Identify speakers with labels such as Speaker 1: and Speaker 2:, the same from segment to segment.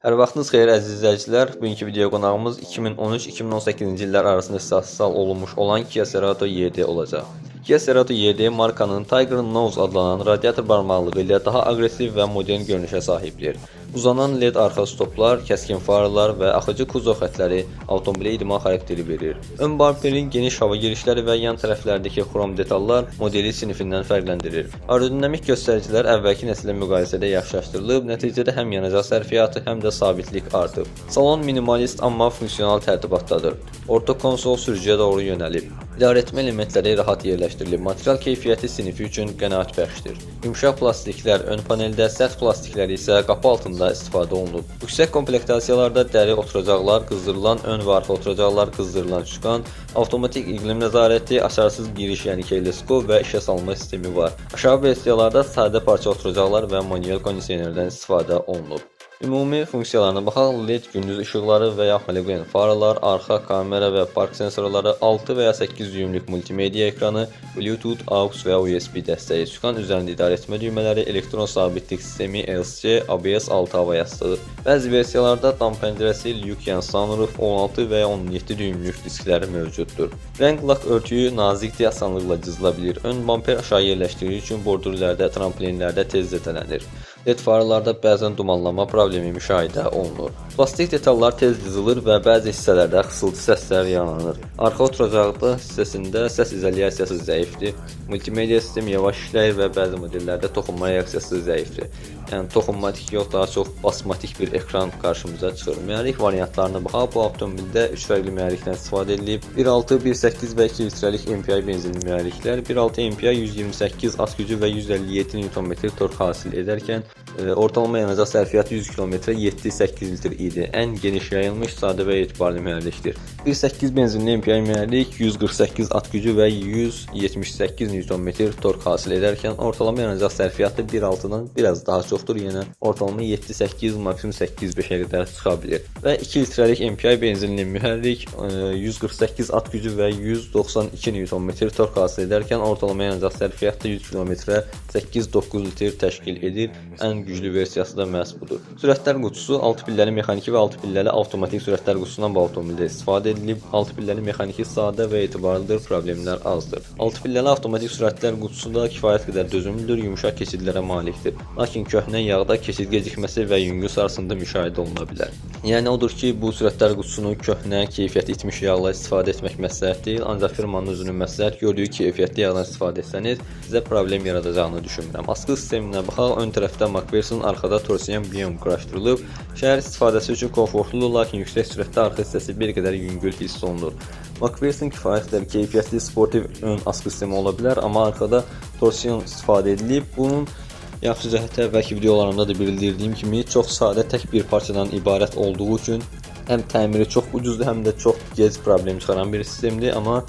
Speaker 1: Hər vaxtınız xeyir əziz izləyicilər. Bugünkü video qonağımız 2013-2018-ci illər arasında istehsal olunmuş olan Kia Cerato YD olacaq. Kia Cerato YD markanın Tiger Nose adlanan radiator barmaqlığı ilə daha aqressiv və modern görünüşə sahibdir. Uzanan LED arxa stoplar, kəskin farlar və axıcı kuzov xətləri avtomobilə idman xarakteri verir. Ön bamperin geniş hava girişləri və yan tərəflərdəki xrom detallar modeli sinifindən fərqləndirir. Aerodinamik göstəricilər əvvəlki nəsillə müqayisədə yaxşılaşdırılıb, nəticədə həm yanacaq sərfiyyatı, həm də sabitlik artıb. Salon minimalist amma funksional tərtibatdadır. Orta konsol sürücüyə doğru yönəlib. İdarəetmə elementləri rahat yerləşdirilib. Material keyfiyyəti sinifi üçün qənaətbəxşdir. Yumşaq plastiklər ön paneldə, sərt plastiklər isə qapı altında istifadə olunub. Yüksək komplektasiyalarda dəri oturacaqlar qızdırılan, ön və arxa oturacaqlar qızdırılan şükan, avtomatik iqlim nəzarəti, açarsız giriş, yəni keyleskop və işə salma sistemi var. Aşağı versiyalarda sadə parça oturacaqlar və manuel kondisionerdən istifadə olunub. Ümumi funksiyalarına baxaq, LED gündüz işıqları və ya halogen faralar, arxa kamera və park sensorları, 6 və ya 8 düymlük multimedia ekranı, Bluetooth, AUX və USB dəstəyi, sükan üzərində idarəetmə düymələri, elektron sabitlik sistemi, LCD, ABS 6 hava yastığı. Bəzi versiyalarda dam pəncərəsi, lyuk, yəni sunroof, 16 və ya 17 düymlük diskləri mövcuddur. Rəng lak örtüyü nazikdir, asanlıqla cızıla bilir. Ön bamper aşağı yerləşdirici üçün bordürlərdə, trampolinlərdə tez zədələnir. LED faralarda bəzən dumanlama problemi müşahidə olunur. Plastik detallar tez cızılır və bəzi hissələrdə xısıltı səslər yaranır. Arxa oturacaqda hissəsində səs izolyasiyası zəifdir. Multimedia sistemi yavaş işləyir və bəzi modellərdə toxunma reaksiyası zəifdir. Yəni toxunmatik yox, daha çox basmatik bir ekran qarşımıza çıxır. Mühərrik variantlarına baxaq, bu avtomobildə 3 fərqli mühərrikdən istifadə edilib. 1.6, 1.8 və 2 litrelik MPI benzinli mühərriklər, 1.6 MPI 128 at gücü və 157 Nm tork hasil edərkən ortalama yanacaq sərfiyyatı 100 km 7-8 litr idi. Ən geniş yayılmış, sadə və etibarlı mühərrikdir. 1.8 benzinli MPI mühərrik 148 at gücü və 178 Nm tork hasil edərkən ortalama yanacaq sərfiyyatı 1.6-dan biraz daha çoxdur, yəni ortalama 7-8, maksimum 8-5-ə qədər çıxa bilir. Və 2 litrelik MPI benzinli mühərrik 148 at gücü və 192 Nm tork hasil edərkən ortalama yanacaq sərfiyyatı 100 km 8-9 litr təşkil edir. Ən güclü versiyası da məhz budur. Sürətlər qutusu 6 pilləli mexaniki və 6 pilləli avtomatik sürətlər qutusundan bu avtomobildə istifadə edilib. 6 pilləli mexaniki sadə və etibarlıdır, problemlər azdır. 6 pilləli avtomatik sürətlər qutusu da kifayət qədər dözümlüdür, yumşaq keçidlərə malikdir. Lakin köhnə yağda keçid gecikməsi və yüngül sarsıntı müşahidə oluna bilər. Yəni odur ki, bu sürətlər qutusunu köhnə, keyfiyyəti itmiş yağla istifadə etmək məsləhət deyil, ancaq firmanın özünün məsləhət gördüyü keyfiyyətli yağdan istifadə etsəniz, sizə problem yaradacağını düşünmürəm. Askı sisteminə baxaq, ön tərəfdə McPherson, arxada Torsion BM quraşdırılıb. Şəhər istifadəsi üçün komfortlu, lakin yüksək sürətdə arxa hissəsi bir qədər yüngül hiss olunur. McPherson kifayət qədər keyfiyyətli, sportiv ön askı sistemi ola bilər, amma arxada Torsion istifadə edilib. Bunun yaxşı cəhəti əvvəlki videolarımda da bildirdiyim kimi çox sadə tək bir parçadan ibarət olduğu üçün həm təmiri çox ucuzdur, həm də çox gec problem çıxaran bir sistemdir, amma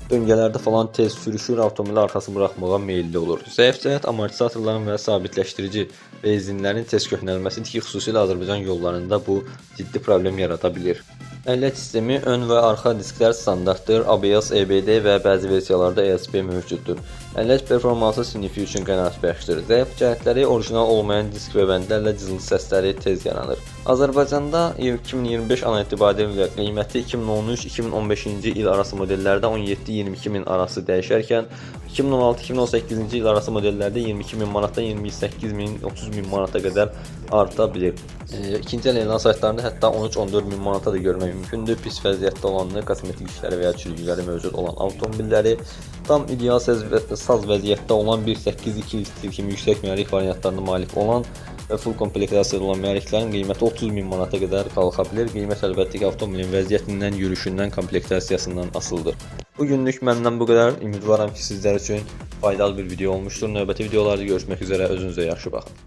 Speaker 1: döngələrdə falan tez sürüşür, avtomobili arxası buraxmağa meyilli olur. Zəif cəhət amortizatorların və sabitləşdirici benzinlərin tez köhnəlməsidir ki, xüsusilə Azərbaycan yollarında bu ciddi problem yarada bilir. Əllət sistemi, ön və arxa disklər standartdır, ABS, EBD və bəzi versiyalarda ESP mövcuddur. Əllət performansı sinifi üçün qənaətbəxşdir. Zəif cəhətləri orijinal olmayan disk və bəndlərlə cızıltı səsləri tez yaranır. Azərbaycanda 2025 an etibarilə qiyməti 2013-2015-ci il arası modellərdə 17-22 min arası dəyişərkən 2016-2018-ci il arası modellərdə 22 min manatdan 28 min, 30 min manata qədər arta bilir. İkinci əl elan saytlarında hətta 13-14 min manata da görmək mümkündür. Pis vəziyyətdə olanını, kosmetik işləri və ya çürükləri mövcud olan avtomobilləri, tam ideal saz vəziyyətdə olan 1.8-2 litr kimi yüksək mühərrik variantlarına malik olan və full komplektasiyalı olan mühərriklərin qiyməti 30 min manata qədər qalxa bilir. Qiymət əlbəttə ki, avtomobilin vəziyyətindən, yürüşündən, komplektasiyasından asılıdır. Bugünlük məndən bu qədər. Ümidvaram ki, sizlər üçün faydalı bir video olmuşdur. Növbəti videolarda görüşmək üzrə, özünüzə yaxşı baxın.